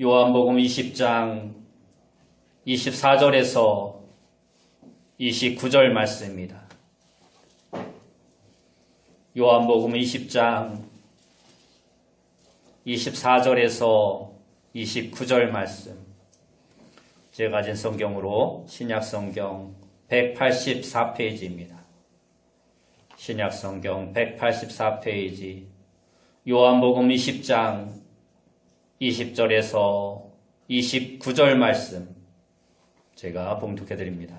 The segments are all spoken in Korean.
요한복음 20장 24절에서 29절 말씀입니다. 요한복음 20장 24절에서 29절 말씀. 제가 가진 성경으로 신약성경 184페이지입니다. 신약성경 184페이지 요한복음 20장 20절에서 29절 말씀 제가 봉독해 드립니다.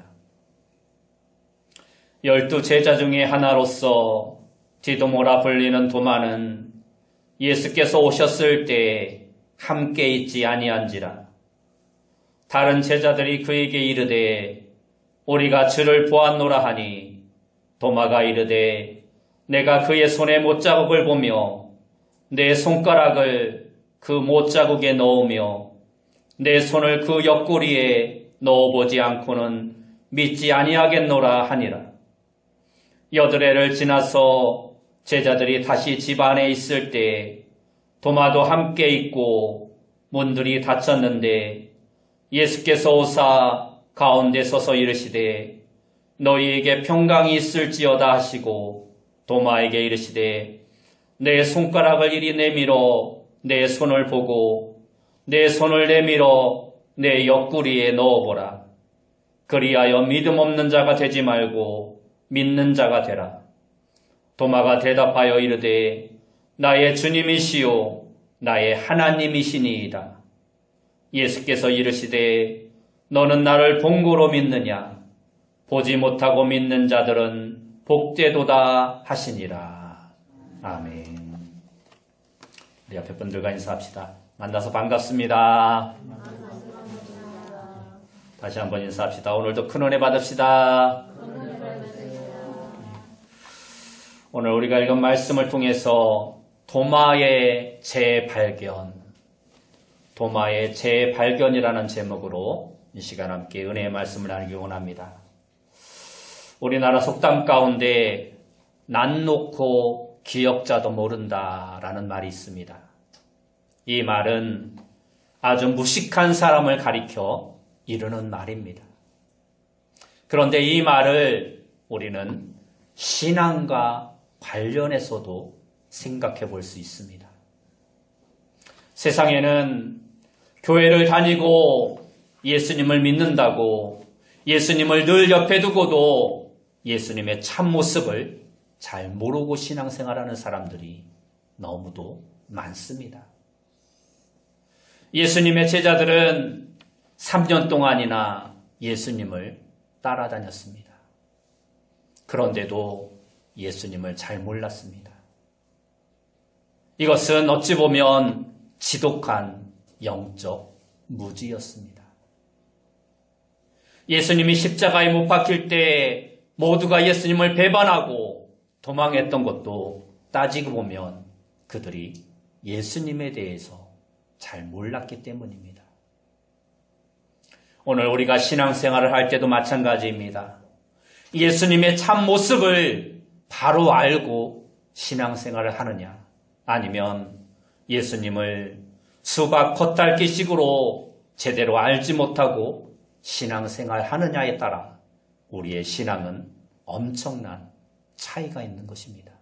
12 제자 중에 하나로서 디도모라 불리는 도마는 예수께서 오셨을 때 함께 있지 아니한지라. 다른 제자들이 그에게 이르되 우리가 주를 보았노라 하니 도마가 이르되 내가 그의 손에 못자국을 보며 내 손가락을 그 못자국에 넣으며 내 손을 그 옆구리에 넣어보지 않고는 믿지 아니하겠노라 하니라. 여드레를 지나서 제자들이 다시 집 안에 있을 때 도마도 함께 있고 문들이 닫혔는데 예수께서 오사 가운데 서서 이르시되 너희에게 평강이 있을지어다 하시고 도마에게 이르시되 내 손가락을 이리 내밀어 내 손을 보고 내 손을 내밀어 내 옆구리에 넣어보라. 그리하여 믿음 없는 자가 되지 말고 믿는 자가 되라. 도마가 대답하여 이르되 나의 주님이시요 나의 하나님이시니이다. 예수께서 이르시되 너는 나를 본고로 믿느냐? 보지 못하고 믿는 자들은 복되도다 하시니라. 아멘. 우리 앞에 분들과 인사합시다. 만나서 반갑습니다. 다시 한번 인사합시다. 오늘도 큰 은혜 받읍시다. 오늘 우리가 읽은 말씀을 통해서 도마의 재발견이라는 제목으로 이 시간 함께 은혜의 말씀을 나누기 원합니다. 우리나라 속담 가운데 난 놓고 기역자도 모른다라는 말이 있습니다. 이 말은 아주 무식한 사람을 가리켜 이르는 말입니다. 그런데 이 말을 우리는 신앙과 관련해서도 생각해 볼 수 있습니다. 세상에는 교회를 다니고 예수님을 믿는다고 예수님을 늘 옆에 두고도 예수님의 참모습을 잘 모르고 신앙생활하는 사람들이 너무도 많습니다. 예수님의 제자들은 3년 동안이나 예수님을 따라다녔습니다. 그런데도 예수님을 잘 몰랐습니다. 이것은 어찌 보면 지독한 영적 무지였습니다. 예수님이 십자가에 못 박힐 때 모두가 예수님을 배반하고 도망했던 것도 따지고 보면 그들이 예수님에 대해서 잘 몰랐기 때문입니다. 오늘 우리가 신앙생활을 할 때도 마찬가지입니다. 예수님의 참 모습을 바로 알고 신앙생활을 하느냐, 아니면 예수님을 수박 겉핥기식으로 제대로 알지 못하고 신앙생활 하느냐에 따라 우리의 신앙은 엄청난 차이가 있는 것입니다.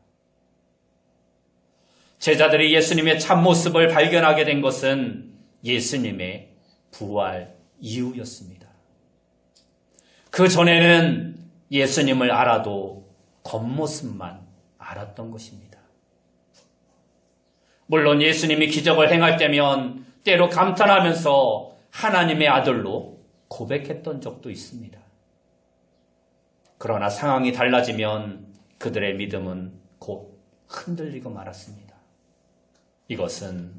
제자들이 예수님의 참모습을 발견하게 된 것은 예수님의 부활 이후였습니다. 그 전에는 예수님을 알아도 겉모습만 알았던 것입니다. 물론 예수님이 기적을 행할 때면 때로 감탄하면서 하나님의 아들로 고백했던 적도 있습니다. 그러나 상황이 달라지면 그들의 믿음은 곧 흔들리고 말았습니다. 이것은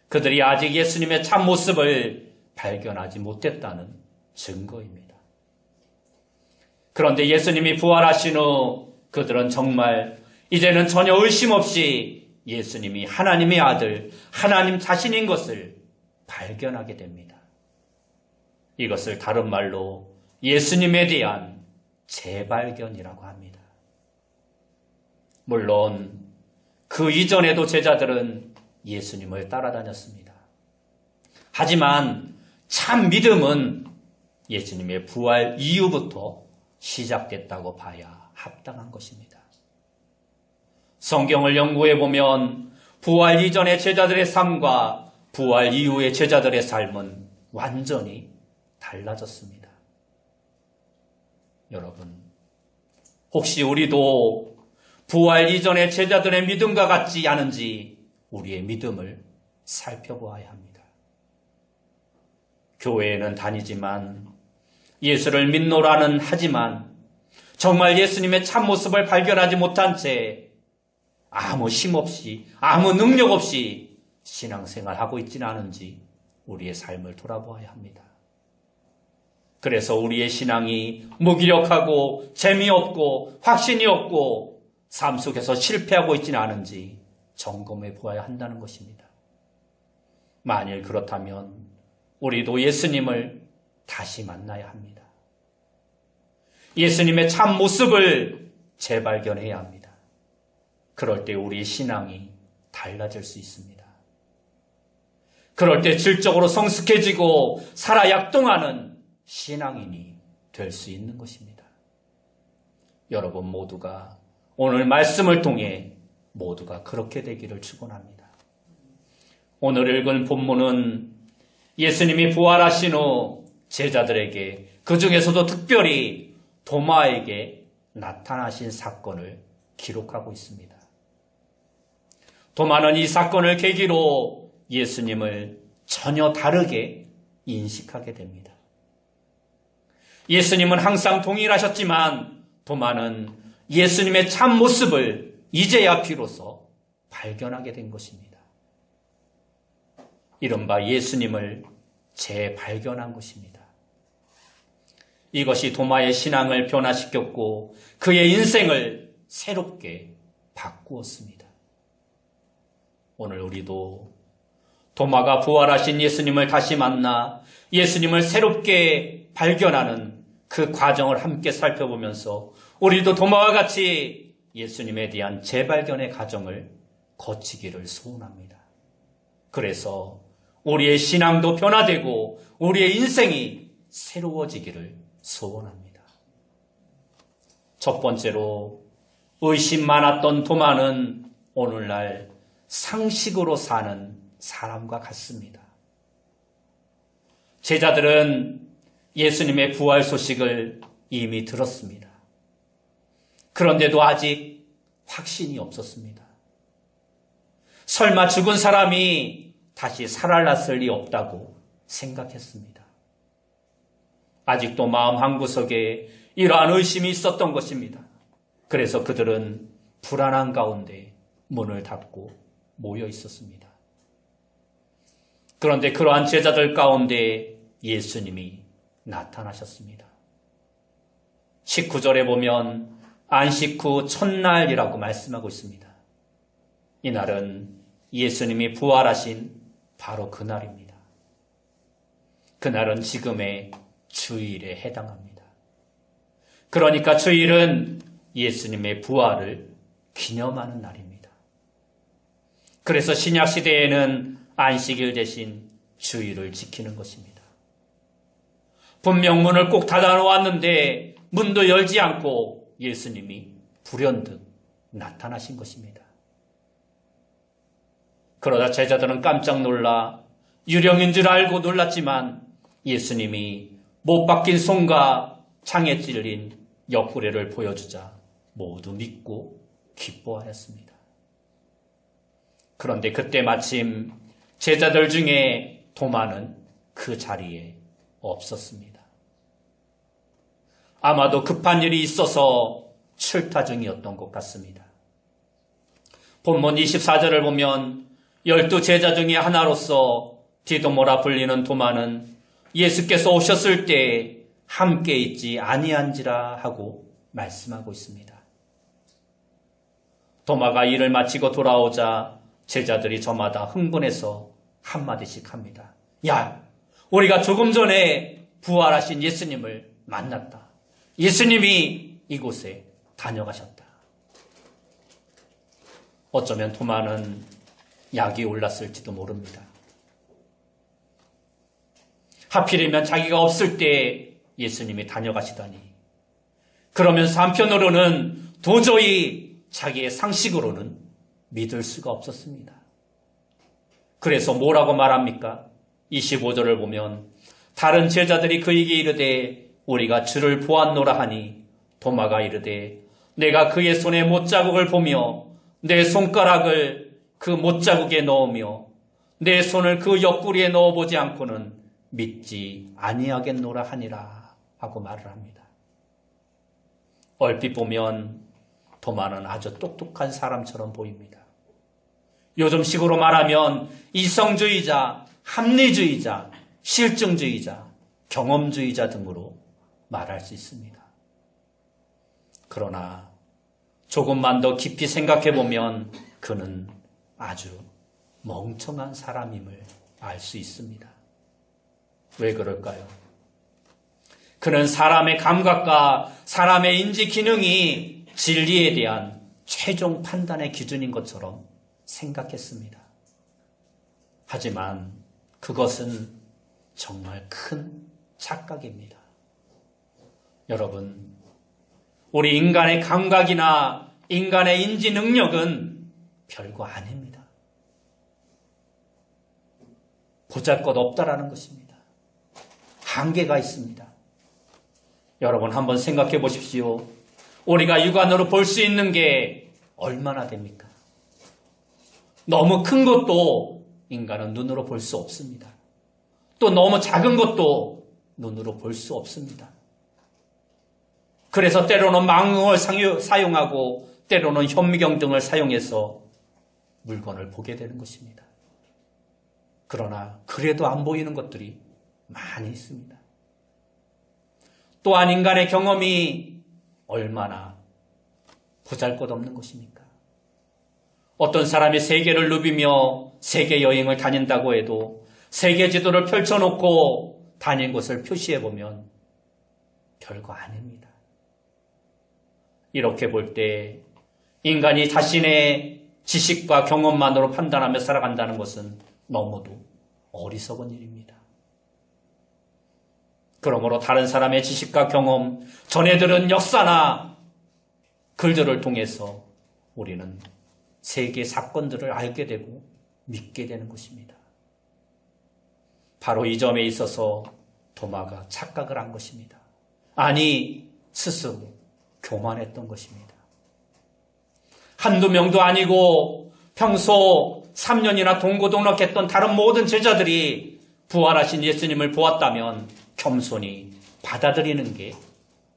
그들이 아직 예수님의 참모습을 발견하지 못했다는 증거입니다. 그런데 예수님이 부활하신 후 그들은 정말 이제는 전혀 의심 없이 예수님이 하나님의 아들, 하나님 자신인 것을 발견하게 됩니다. 이것을 다른 말로 예수님에 대한 재발견이라고 합니다. 물론 그 이전에도 제자들은 예수님을 따라다녔습니다. 하지만 참 믿음은 예수님의 부활 이후부터 시작됐다고 봐야 합당한 것입니다. 성경을 연구해 보면 부활 이전의 제자들의 삶과 부활 이후의 제자들의 삶은 완전히 달라졌습니다. 여러분, 혹시 우리도 부활 이전의 제자들의 믿음과 같지 않은지 우리의 믿음을 살펴보아야 합니다. 교회에는 다니지만 예수를 믿노라는 하지만 정말 예수님의 참모습을 발견하지 못한 채 아무 힘없이 아무 능력 없이 신앙생활하고 있지는 않은지 우리의 삶을 돌아보아야 합니다. 그래서 우리의 신앙이 무기력하고 재미없고 확신이 없고 삶 속에서 실패하고 있지는 않은지 점검해 보아야 한다는 것입니다. 만일 그렇다면 우리도 예수님을 다시 만나야 합니다. 예수님의 참 모습을 재발견해야 합니다. 그럴 때 우리의 신앙이 달라질 수 있습니다. 그럴 때 질적으로 성숙해지고 살아 약동하는 신앙인이 될 수 있는 것입니다. 여러분 모두가 오늘 말씀을 통해 모두가 그렇게 되기를 축원합니다. 오늘 읽은 본문은 예수님이 부활하신 후 제자들에게 그 중에서도 특별히 도마에게 나타나신 사건을 기록하고 있습니다. 도마는 이 사건을 계기로 예수님을 전혀 다르게 인식하게 됩니다. 예수님은 항상 동일하셨지만 도마는 예수님의 참 모습을 이제야 비로소 발견하게 된 것입니다. 이른바 예수님을 재발견한 것입니다. 이것이 도마의 신앙을 변화시켰고 그의 인생을 새롭게 바꾸었습니다. 오늘 우리도 도마가 부활하신 예수님을 다시 만나 예수님을 새롭게 발견하는 그 과정을 함께 살펴보면서 우리도 도마와 같이 예수님에 대한 재발견의 과정을 거치기를 소원합니다. 그래서 우리의 신앙도 변화되고 우리의 인생이 새로워지기를 소원합니다. 첫 번째로 의심 많았던 도마는 오늘날 상식으로 사는 사람과 같습니다. 제자들은 예수님의 부활 소식을 이미 들었습니다. 그런데도 아직 확신이 없었습니다. 설마 죽은 사람이 다시 살아났을 리 없다고 생각했습니다. 아직도 마음 한구석에 이러한 의심이 있었던 것입니다. 그래서 그들은 불안한 가운데 문을 닫고 모여 있었습니다. 그런데 그러한 제자들 가운데 예수님이 나타나셨습니다. 19절에 보면 안식 후 첫날이라고 말씀하고 있습니다. 이날은 예수님이 부활하신 바로 그날입니다. 그날은 지금의 주일에 해당합니다. 그러니까 주일은 예수님의 부활을 기념하는 날입니다. 그래서 신약시대에는 안식일 대신 주일을 지키는 것입니다. 분명 문을 꼭 닫아놓았는데 문도 열지 않고 예수님이 불현듯 나타나신 것입니다. 그러다 제자들은 깜짝 놀라 유령인 줄 알고 놀랐지만 예수님이 못 박힌 손과 창에 찔린 옆구리를 보여주자 모두 믿고 기뻐하였습니다. 그런데 그때 마침 제자들 중에 도마는 그 자리에 없었습니다. 아마도 급한 일이 있어서 출타 중이었던 것 같습니다. 본문 24절을 보면 12 제자 중에 하나로서 디도모라 불리는 도마는 예수께서 오셨을 때 함께 있지 아니한지라 하고 말씀하고 있습니다. 도마가 일을 마치고 돌아오자 제자들이 저마다 흥분해서 한마디씩 합니다. 야, 우리가 조금 전에 부활하신 예수님을 만났다. 예수님이 이곳에 다녀가셨다. 어쩌면 도마는 약이 올랐을지도 모릅니다. 하필이면 자기가 없을 때 예수님이 다녀가시다니. 그러면서 한편으로는 도저히 자기의 상식으로는 믿을 수가 없었습니다. 그래서 뭐라고 말합니까? 25절을 보면 다른 제자들이 그에게 이르되 우리가 주를 보았노라 하니 도마가 이르되 내가 그의 손에 못자국을 보며 내 손가락을 그 못자국에 넣으며 내 손을 그 옆구리에 넣어보지 않고는 믿지 아니하겠노라 하니라 하고 말을 합니다. 얼핏 보면 도마는 아주 똑똑한 사람처럼 보입니다. 요즘식으로 말하면 이성주의자, 합리주의자, 실증주의자, 경험주의자 등으로 말할 수 있습니다. 그러나 조금만 더 깊이 생각해 보면 그는 아주 멍청한 사람임을 알 수 있습니다. 왜 그럴까요? 그는 사람의 감각과 사람의 인지 기능이 진리에 대한 최종 판단의 기준인 것처럼 생각했습니다. 하지만 그것은 정말 큰 착각입니다. 여러분, 우리 인간의 감각이나 인간의 인지 능력은 별거 아닙니다. 보잘것없다라는 것입니다. 한계가 있습니다. 여러분 한번 생각해 보십시오. 우리가 육안으로 볼 수 있는 게 얼마나 됩니까? 너무 큰 것도 인간은 눈으로 볼 수 없습니다. 또 너무 작은 것도 눈으로 볼 수 없습니다. 그래서 때로는 망원을 사용하고 때로는 현미경 등을 사용해서 물건을 보게 되는 것입니다. 그러나 그래도 안 보이는 것들이 많이 있습니다. 또한 인간의 경험이 얼마나 보잘것없는 것입니까? 어떤 사람이 세계를 누비며 세계 여행을 다닌다고 해도 세계 지도를 펼쳐놓고 다닌 곳을 표시해보면 별거 아닙니다. 이렇게 볼 때 인간이 자신의 지식과 경험만으로 판단하며 살아간다는 것은 너무도 어리석은 일입니다. 그러므로 다른 사람의 지식과 경험, 전해 들은 역사나 글들을 통해서 우리는 세계 사건들을 알게 되고 믿게 되는 것입니다. 바로 이 점에 있어서 도마가 착각을 한 것입니다. 아니, 스스로 교만했던 것입니다. 한두 명도 아니고 평소 3년이나 동고동락했던 다른 모든 제자들이 부활하신 예수님을 보았다면 겸손히 받아들이는 게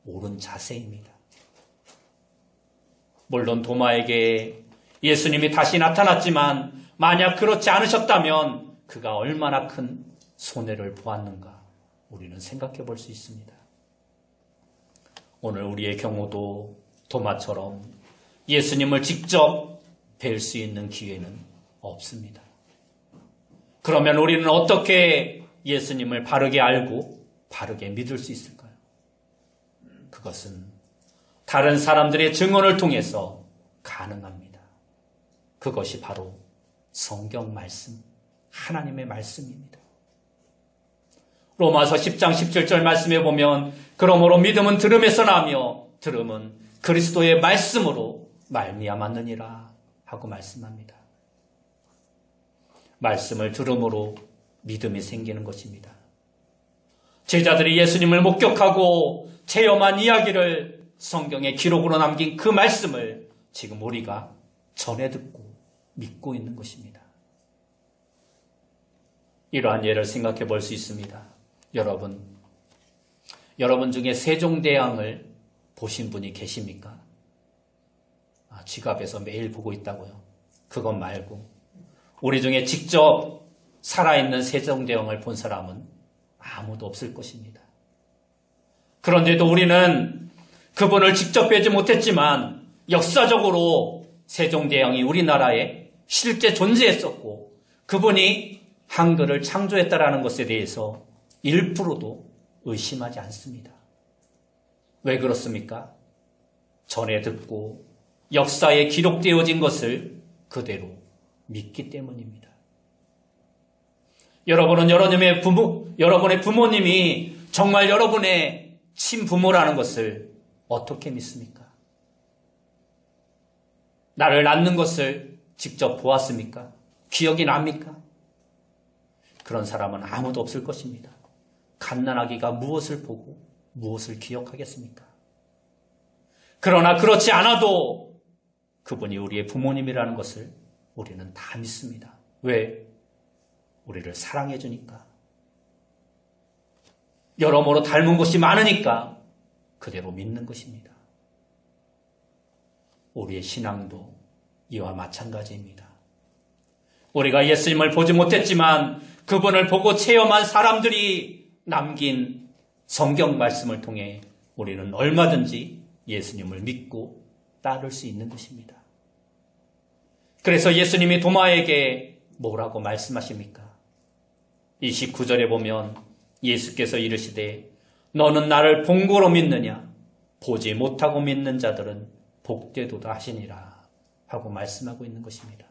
옳은 자세입니다. 물론 도마에게 예수님이 다시 나타났지만 만약 그렇지 않으셨다면 그가 얼마나 큰 손해를 보았는가 우리는 생각해 볼 수 있습니다. 오늘 우리의 경우도 도마처럼 예수님을 직접 뵐 수 있는 기회는 없습니다. 그러면 우리는 어떻게 예수님을 바르게 알고 바르게 믿을 수 있을까요? 그것은 다른 사람들의 증언을 통해서 가능합니다. 그것이 바로 성경 말씀, 하나님의 말씀입니다. 로마서 10장 17절 말씀에 보면 그러므로 믿음은 들음에서 나며 들음은 그리스도의 말씀으로 말미암았느니라 하고 말씀합니다. 말씀을 들음으로 믿음이 생기는 것입니다. 제자들이 예수님을 목격하고 체험한 이야기를 성경의 기록으로 남긴 그 말씀을 지금 우리가 전해 듣고 믿고 있는 것입니다. 이러한 예를 생각해 볼 수 있습니다. 여러분 중에 세종대왕을 보신 분이 계십니까? 지갑에서 매일 보고 있다고요. 그것 말고 우리 중에 직접 살아있는 세종대왕을 본 사람은 아무도 없을 것입니다. 그런데도 우리는 그분을 직접 뵈지 못했지만 역사적으로 세종대왕이 우리나라에 실제 존재했었고 그분이 한글을 창조했다라는 것에 대해서 1%도 의심하지 않습니다. 왜 그렇습니까? 전에 듣고 역사에 기록되어진 것을 그대로 믿기 때문입니다. 여러분은 여러분의 부모님이 정말 여러분의 친부모라는 것을 어떻게 믿습니까? 나를 낳는 것을 직접 보았습니까? 기억이 납니까? 그런 사람은 아무도 없을 것입니다. 갓난아기가 무엇을 보고 무엇을 기억하겠습니까? 그러나 그렇지 않아도 그분이 우리의 부모님이라는 것을 우리는 다 믿습니다. 왜? 우리를 사랑해 주니까. 여러모로 닮은 것이 많으니까 그대로 믿는 것입니다. 우리의 신앙도 이와 마찬가지입니다. 우리가 예수님을 보지 못했지만 그분을 보고 체험한 사람들이 남긴 성경 말씀을 통해 우리는 얼마든지 예수님을 믿고 따를 수 있는 것입니다. 그래서 예수님이 도마에게 뭐라고 말씀하십니까? 29절에 보면 예수께서 이르시되 너는 나를 본 거로 믿느냐? 보지 못하고 믿는 자들은 복되도다 하시니라 하고 말씀하고 있는 것입니다.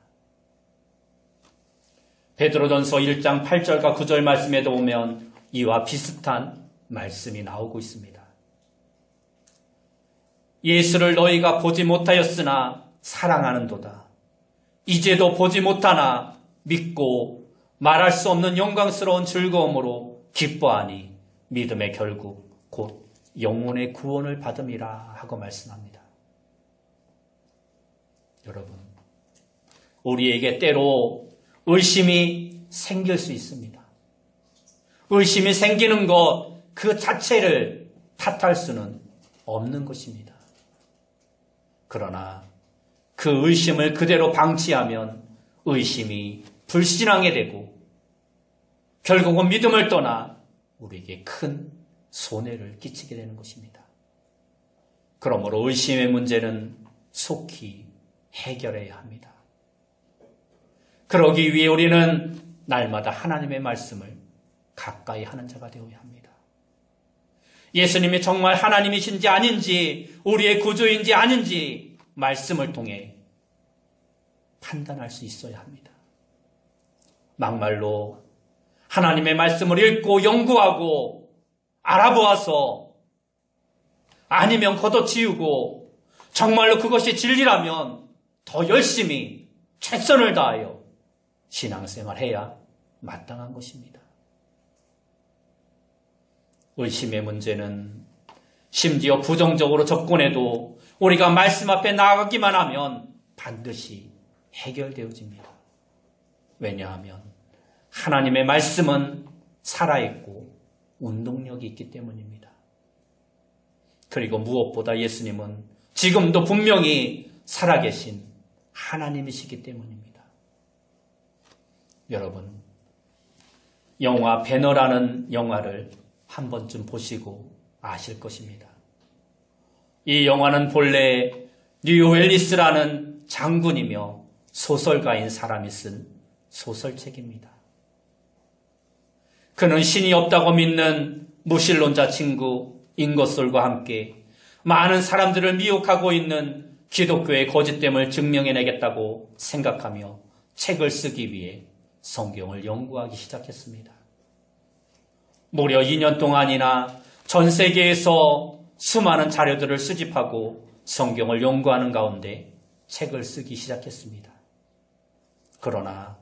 베드로전서 1장 8절과 9절 말씀에도 보면 이와 비슷한 말씀이 나오고 있습니다. 예수를 너희가 보지 못하였으나 사랑하는도다. 이제도 보지 못하나 믿고 말할 수 없는 영광스러운 즐거움으로 기뻐하니 믿음의 결국 곧 영혼의 구원을 받음이라 하고 말씀합니다. 여러분, 우리에게 때로 의심이 생길 수 있습니다. 의심이 생기는 것 그 자체를 탓할 수는 없는 것입니다. 그러나 그 의심을 그대로 방치하면 의심이 불신앙이 되고 결국은 믿음을 떠나 우리에게 큰 손해를 끼치게 되는 것입니다. 그러므로 의심의 문제는 속히 해결해야 합니다. 그러기 위해 우리는 날마다 하나님의 말씀을 가까이 하는 자가 되어야 합니다. 예수님이 정말 하나님이신지 아닌지, 우리의 구주인지 아닌지 말씀을 통해 판단할 수 있어야 합니다. 막말로 하나님의 말씀을 읽고 연구하고 알아보아서 아니면 걷어치우고 정말로 그것이 진리라면 더 열심히 최선을 다하여 신앙생활해야 마땅한 것입니다. 의심의 문제는 심지어 부정적으로 접근해도 우리가 말씀 앞에 나아가기만 하면 반드시 해결되어집니다. 왜냐하면 하나님의 말씀은 살아있고 운동력이 있기 때문입니다. 그리고 무엇보다 예수님은 지금도 분명히 살아계신 하나님이시기 때문입니다. 여러분, 영화 배너라는 영화를 한 번쯤 보시고 아실 것입니다. 이 영화는 본래 뉴 앨리스라는 장군이며 소설가인 사람이 쓴 소설책입니다. 그는 신이 없다고 믿는 무신론자 친구 잉거솔과 함께 많은 사람들을 미혹하고 있는 기독교의 거짓됨을 증명해내겠다고 생각하며 책을 쓰기 위해 성경을 연구하기 시작했습니다. 무려 2년 동안이나 전 세계에서 수많은 자료들을 수집하고 성경을 연구하는 가운데 책을 쓰기 시작했습니다. 그러나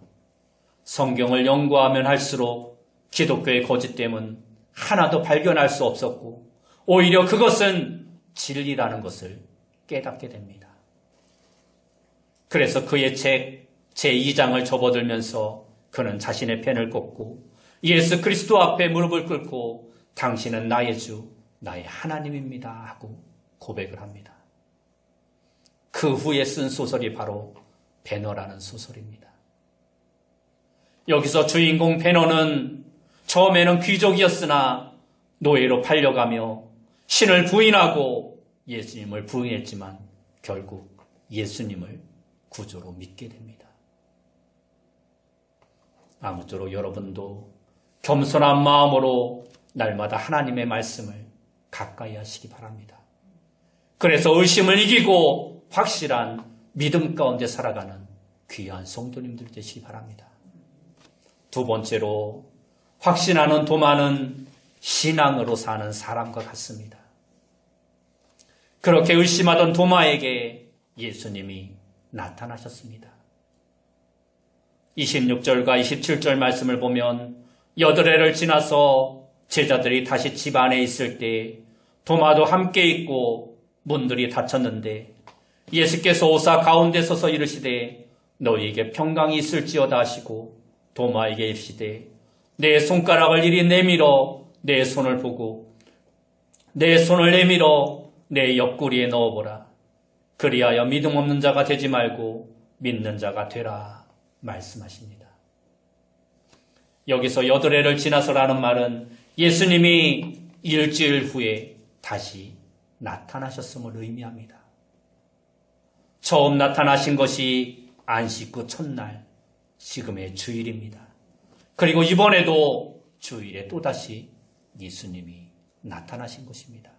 성경을 연구하면 할수록 기독교의 거짓됨은 하나도 발견할 수 없었고 오히려 그것은 진리라는 것을 깨닫게 됩니다. 그래서 그의 책 제2장을 접어들면서 그는 자신의 펜을 꽂고 예수 그리스도 앞에 무릎을 꿇고 당신은 나의 주, 나의 하나님입니다 하고 고백을 합니다. 그 후에 쓴 소설이 바로 배너라는 소설입니다. 여기서 주인공 배너는 처음에는 귀족이었으나 노예로 팔려가며 신을 부인하고 예수님을 부인했지만 결국 예수님을 구주로 믿게 됩니다. 아무쪼록 여러분도 겸손한 마음으로 날마다 하나님의 말씀을 가까이 하시기 바랍니다. 그래서 의심을 이기고 확실한 믿음 가운데 살아가는 귀한 성도님들 되시기 바랍니다. 두 번째로 확신하는 도마는 신앙으로 사는 사람과 같습니다. 그렇게 의심하던 도마에게 예수님이 나타나셨습니다. 26절과 27절 말씀을 보면 여드레를 지나서 제자들이 다시 집 안에 있을 때 도마도 함께 있고 문들이 닫혔는데 예수께서 오사 가운데 서서 이르시되 너희에게 평강이 있을지어다 하시고 도마에게 이르시되 내 손가락을 이리 내밀어 내 손을 보고 내 손을 내밀어 내 옆구리에 넣어보라. 그리하여 믿음 없는 자가 되지 말고 믿는 자가 되라 말씀하십니다. 여기서 여드레를 지나서라는 말은 예수님이 일주일 후에 다시 나타나셨음을 의미합니다. 처음 나타나신 것이 안식 후 첫날, 지금의 주일입니다. 그리고 이번에도 주일에 또다시 예수님이 나타나신 것입니다.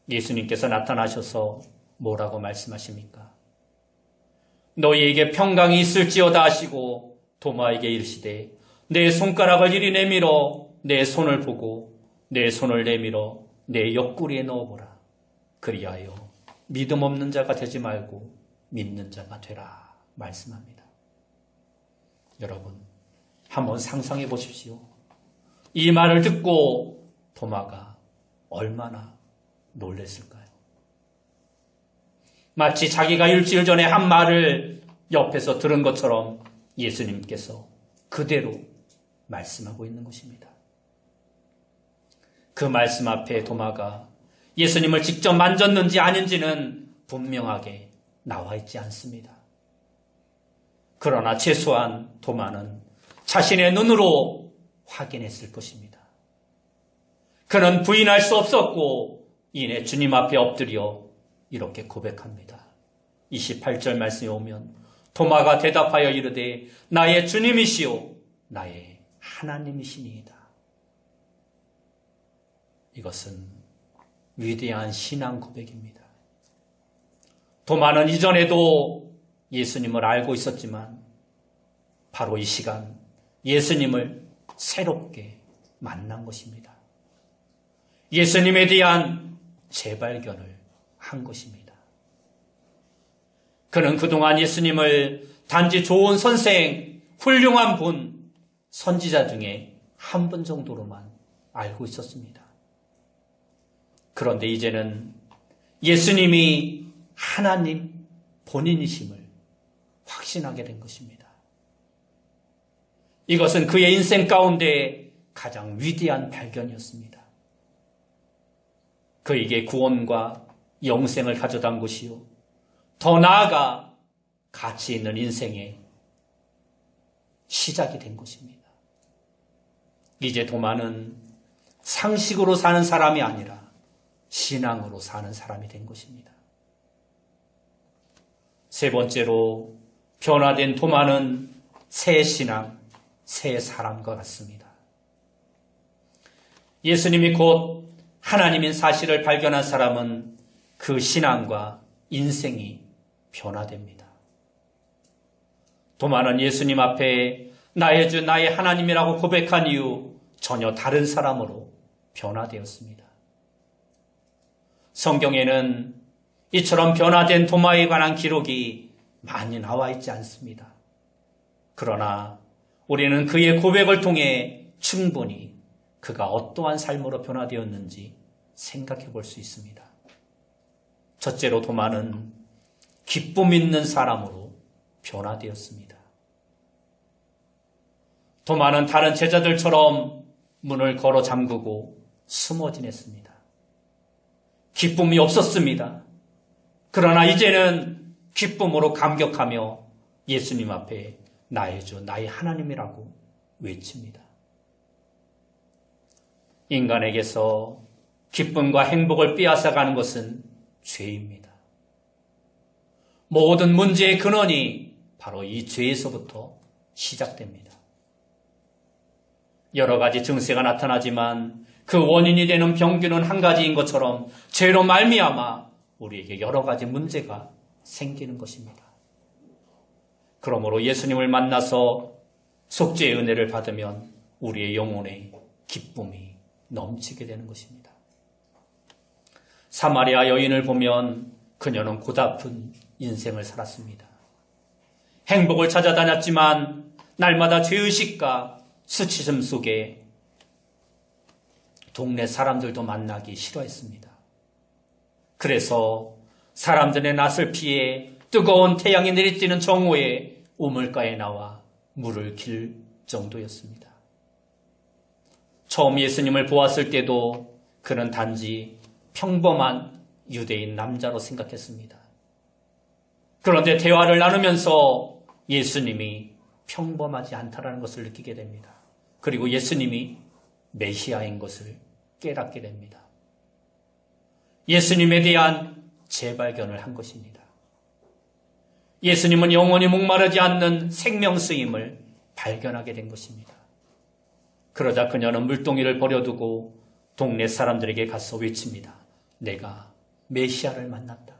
예수님께서 나타나셔서 뭐라고 말씀하십니까? 너희에게 평강이 있을지어다 하시고 도마에게 이르시되 내 손가락을 이리 내밀어 내 손을 보고 내 손을 내밀어 내 옆구리에 넣어보라. 그리하여 믿음 없는 자가 되지 말고 믿는 자가 되라 말씀합니다. 여러분, 한번 상상해 보십시오. 이 말을 듣고 도마가 얼마나 놀랬을까요? 마치 자기가 일주일 전에 한 말을 옆에서 들은 것처럼 예수님께서 그대로 말씀하고 있는 것입니다. 그 말씀 앞에 도마가 예수님을 직접 만졌는지 아닌지는 분명하게 나와 있지 않습니다. 그러나 최소한 도마는 자신의 눈으로 확인했을 것입니다. 그는 부인할 수 없었고 이내 주님 앞에 엎드려 이렇게 고백합니다. 28절 말씀에 오면 도마가 대답하여 이르되 나의 주님이시오 나의 하나님이시니이다. 이것은 위대한 신앙 고백입니다. 도마는 이전에도 예수님을 알고 있었지만 바로 이 시간 예수님을 새롭게 만난 것입니다. 예수님에 대한 재발견을 한 것입니다. 그는 그동안 예수님을 단지 좋은 선생, 훌륭한 분, 선지자 중에 한 분 정도로만 알고 있었습니다. 그런데 이제는 예수님이 하나님 본인이심을 확신하게 된 것입니다. 이것은 그의 인생 가운데 가장 위대한 발견이었습니다. 그에게 구원과 영생을 가져단 것이요. 더 나아가 가치 있는 인생의 시작이 된 것입니다. 이제 도마는 상식으로 사는 사람이 아니라 신앙으로 사는 사람이 된 것입니다. 세 번째로 변화된 도마는 새 신앙, 새 사람과 같습니다. 예수님이 곧 하나님인 사실을 발견한 사람은 그 신앙과 인생이 변화됩니다. 도마는 예수님 앞에 나의 주, 나의 하나님이라고 고백한 이후 전혀 다른 사람으로 변화되었습니다. 성경에는 이처럼 변화된 도마에 관한 기록이 많이 나와 있지 않습니다. 그러나 우리는 그의 고백을 통해 충분히 그가 어떠한 삶으로 변화되었는지 생각해 볼 수 있습니다. 첫째로 도마는 기쁨 있는 사람으로 변화되었습니다. 도마는 다른 제자들처럼 문을 걸어 잠그고 숨어 지냈습니다. 기쁨이 없었습니다. 그러나 이제는 기쁨으로 감격하며 예수님 앞에 나의 주, 나의 하나님이라고 외칩니다. 인간에게서 기쁨과 행복을 빼앗아가는 것은 죄입니다. 모든 문제의 근원이 바로 이 죄에서부터 시작됩니다. 여러 가지 증세가 나타나지만 그 원인이 되는 병균은 한 가지인 것처럼 죄로 말미암아 우리에게 여러 가지 문제가 생기는 것입니다. 그러므로 예수님을 만나서 속죄의 은혜를 받으면 우리의 영혼에 기쁨이 넘치게 되는 것입니다. 사마리아 여인을 보면 그녀는 고달픈 인생을 살았습니다. 행복을 찾아다녔지만 날마다 죄의식과 수치심 속에 동네 사람들도 만나기 싫어했습니다. 그래서 사람들의 낯을 피해 뜨거운 태양이 내리쬐는 정오에 우물가에 나와 물을 길 정도였습니다. 처음 예수님을 보았을 때도 그는 단지 평범한 유대인 남자로 생각했습니다. 그런데 대화를 나누면서 예수님이 평범하지 않다라는 것을 느끼게 됩니다. 그리고 예수님이 메시아인 것을 깨닫게 됩니다. 예수님에 대한 재발견을 한 것입니다. 예수님은 영원히 목마르지 않는 생명수임을 발견하게 된 것입니다. 그러자 그녀는 물동이를 버려두고 동네 사람들에게 가서 외칩니다. 내가 메시아를 만났다.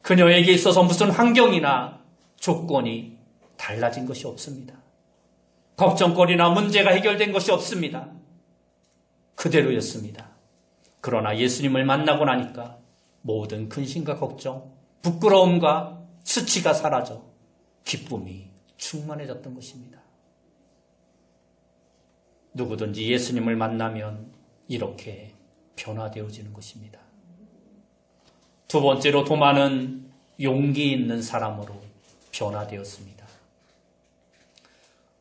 그녀에게 있어서 무슨 환경이나 조건이 달라진 것이 없습니다. 걱정거리나 문제가 해결된 것이 없습니다. 그대로였습니다. 그러나 예수님을 만나고 나니까 모든 근심과 걱정, 부끄러움과 수치가 사라져 기쁨이 충만해졌던 것입니다. 누구든지 예수님을 만나면 이렇게 변화되어지는 것입니다. 두 번째로 도마는 용기 있는 사람으로 변화되었습니다.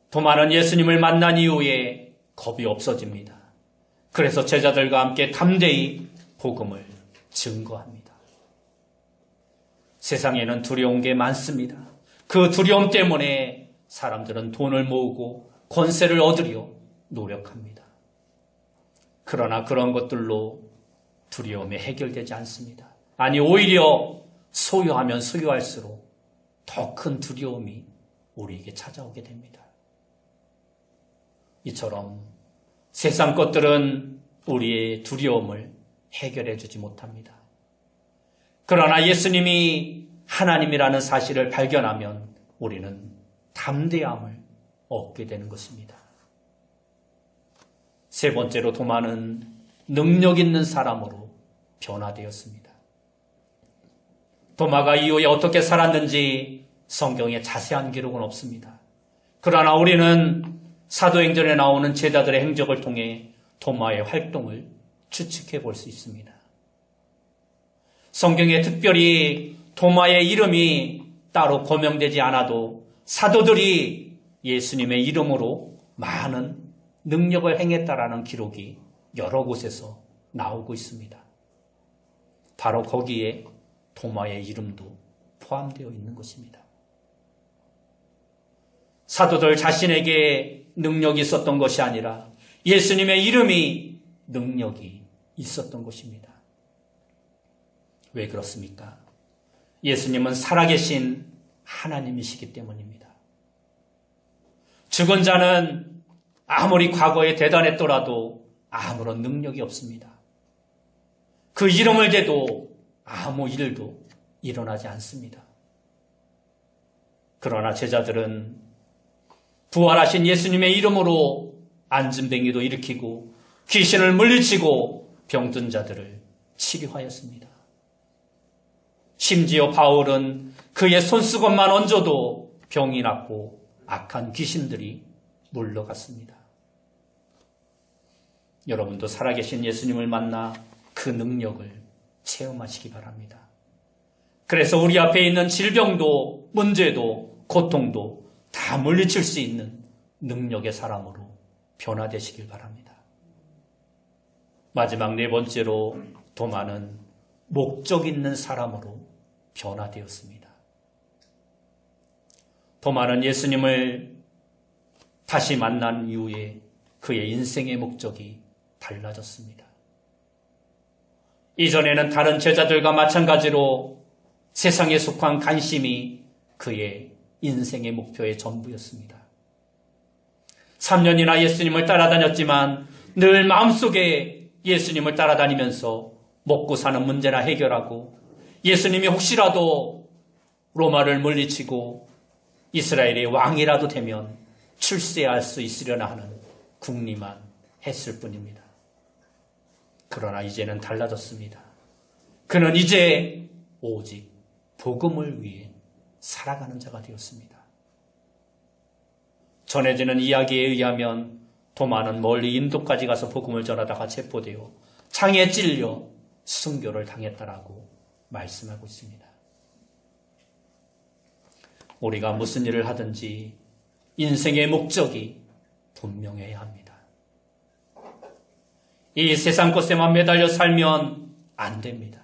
도마는 예수님을 만난 이후에 겁이 없어집니다. 그래서 제자들과 함께 담대히 복음을 증거합니다. 세상에는 두려운 게 많습니다. 그 두려움 때문에 사람들은 돈을 모으고 권세를 얻으려 노력합니다. 그러나 그런 것들로 두려움이 해결되지 않습니다. 아니, 오히려 소유하면 소유할수록 더 큰 두려움이 우리에게 찾아오게 됩니다. 이처럼 세상 것들은 우리의 두려움을 해결해 주지 못합니다. 그러나 예수님이 하나님이라는 사실을 발견하면 우리는 담대함을 얻게 되는 것입니다. 세 번째로 도마는 능력 있는 사람으로 변화되었습니다. 도마가 이후에 어떻게 살았는지 성경에 자세한 기록은 없습니다. 그러나 우리는 사도행전에 나오는 제자들의 행적을 통해 도마의 활동을 추측해 볼 수 있습니다. 성경에 특별히 도마의 이름이 따로 고명되지 않아도 사도들이 예수님의 이름으로 많은 능력을 행했다라는 기록이 여러 곳에서 나오고 있습니다. 바로 거기에 도마의 이름도 포함되어 있는 것입니다. 사도들 자신에게 능력이 있었던 것이 아니라 예수님의 이름이 능력이 있었던 것입니다. 왜 그렇습니까? 예수님은 살아계신 하나님이시기 때문입니다. 죽은 자는 아무리 과거에 대단했더라도 아무런 능력이 없습니다. 그 이름을 대도 아무 일도 일어나지 않습니다. 그러나 제자들은 부활하신 예수님의 이름으로 안진뱅이도 일으키고 귀신을 물리치고 병든 자들을 치료하였습니다. 심지어 바울은 그의 손수건만 얹어도 병이 낫고 악한 귀신들이 물러갔습니다. 여러분도 살아계신 예수님을 만나 그 능력을 체험하시기 바랍니다. 그래서 우리 앞에 있는 질병도 문제도 고통도 다 물리칠 수 있는 능력의 사람으로 변화되시길 바랍니다. 마지막 네 번째로 도마는 목적 있는 사람으로 변화되었습니다. 도마는 예수님을 다시 만난 이후에 그의 인생의 목적이 달라졌습니다. 이전에는 다른 제자들과 마찬가지로 세상에 속한 관심이 그의 인생의 목표의 전부였습니다. 3년이나 예수님을 따라다녔지만 늘 마음속에 예수님을 따라다니면서 먹고 사는 문제나 해결하고 예수님이 혹시라도 로마를 물리치고 이스라엘의 왕이라도 되면 출세할 수 있으려나 하는 궁리만 했을 뿐입니다. 그러나 이제는 달라졌습니다. 그는 이제 오직 복음을 위해 살아가는 자가 되었습니다. 전해지는 이야기에 의하면 도마는 멀리 인도까지 가서 복음을 전하다가 체포되어 창에 찔려 순교를 당했다라고 말씀하고 있습니다. 우리가 무슨 일을 하든지 인생의 목적이 분명해야 합니다. 이 세상 것에만 매달려 살면 안 됩니다.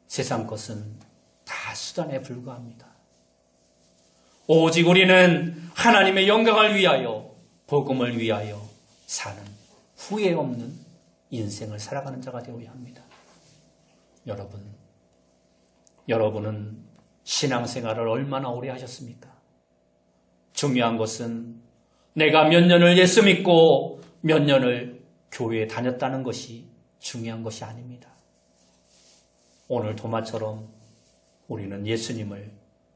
세상 것은 다 수단에 불과합니다. 오직 우리는 하나님의 영광을 위하여, 복음을 위하여 사는 후회 없는 인생을 살아가는 자가 되어야 합니다. 여러분은 신앙생활을 얼마나 오래 하셨습니까? 중요한 것은 내가 몇 년을 예수 믿고 몇 년을 교회에 다녔다는 것이 중요한 것이 아닙니다. 오늘 도마처럼 우리는 예수님을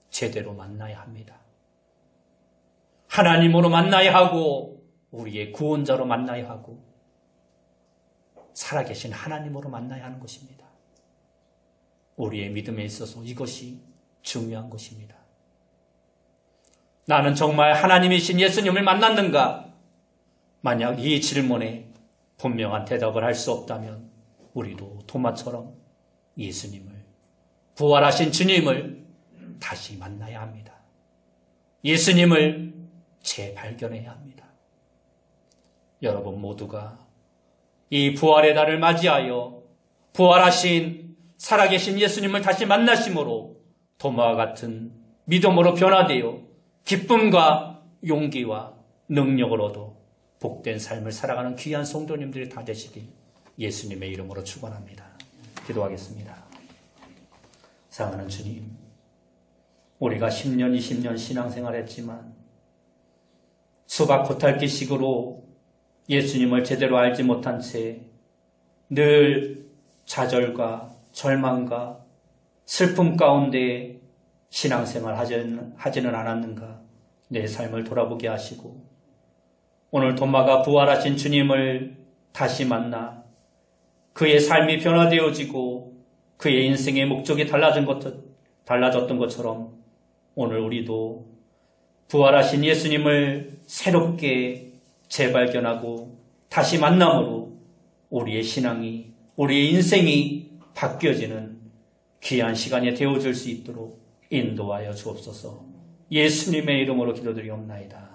제대로 만나야 합니다. 하나님으로 만나야 하고 우리의 구원자로 만나야 하고 살아계신 하나님으로 만나야 하는 것입니다. 우리의 믿음에 있어서 이것이 중요한 것입니다. 나는 정말 하나님이신 예수님을 만났는가? 만약 이 질문에 분명한 대답을 할 수 없다면 우리도 도마처럼 예수님을, 부활하신 주님을 다시 만나야 합니다. 예수님을 재발견해야 합니다. 여러분 모두가 이 부활의 날을 맞이하여 부활하신 살아계신 예수님을 다시 만나심으로 도마와 같은 믿음으로 변화되어 기쁨과 용기와 능력을 얻어 복된 삶을 살아가는 귀한 성도님들이 다 되시길 예수님의 이름으로 축원합니다. 기도하겠습니다. 사랑하는 주님, 우리가 10년, 20년 신앙생활했지만 수박 겉핥기식으로 예수님을 제대로 알지 못한 채 늘 좌절과 절망과 슬픔 가운데 신앙생활 하지는 않았는가? 내 삶을 돌아보게 하시고 오늘 도마가 부활하신 주님을 다시 만나 그의 삶이 변화되어지고 그의 인생의 목적이 달라졌던 것처럼 오늘 우리도 부활하신 예수님을 새롭게 재발견하고 다시 만남으로 우리의 신앙이, 우리의 인생이 바뀌어지는 귀한 시간이 되어줄 수 있도록 인도하여 주옵소서. 예수님의 이름으로 기도드리옵나이다.